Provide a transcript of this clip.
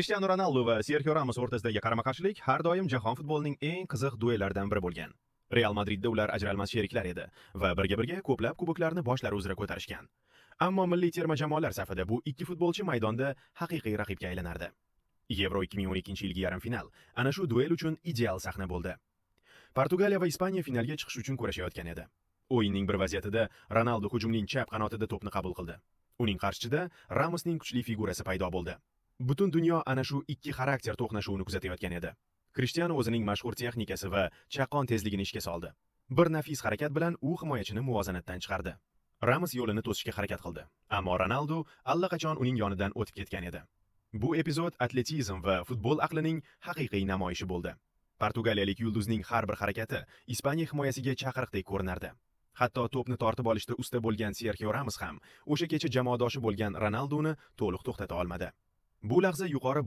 Cristiano Ronaldo va Sergio Ramos o'rtasidagi qarama-qarshilik har doim jahon futbolining eng qiziq duellaridan biri bo'lgan. Real Madridda ular ajralmas sheriklar edi va birga ko'plab kuboklarni boshlari uzra ko'tarishgan. Ammo milliy terma jamoalar safida bu ikki futbolchi maydonda haqiqiy raqibga aylanardi. Yevro 2012-yilgi yarim final ana shu duel uchun ideal sahna bo'ldi. Portugaliya va Ispaniya finalga chiqish uchun kurashayotgan edi. O'yinning bir vaziyatida Ronaldo hujumning chap qanotida to'pni qabul qildi. Uning qarshisida Ramosning kuchli figurasi paydo bo'ldi. Butun dunyo ana shu ikki xarakter to'qnashuvini kuzatayotgan edi. Cristiano o'zining mashhur texnikasi va chaqqon tezligini ishga soldi. Bir nafis harakat bilan u himoyachini muvozanatdan chiqardi. Ramos yo'lini to'sishga harakat qildi, ammo Ronaldo allaqachon uning yonidan o'tib ketgan edi. Bu epizod atletizm va futbol aqlining haqiqiy namoyishi bo'ldi. Portugaliyalik yulduzning har bir harakati Ispaniya himoyasiga chaqiriqdek ko'rinardi. Hatto to'pni tortib olishda usta bo'lgan Sergio Ramos ham o'sha kecha jamoadoshi bo'lgan Ronaldoni to'liq to'xtata olmadi. Bu lahza yuqori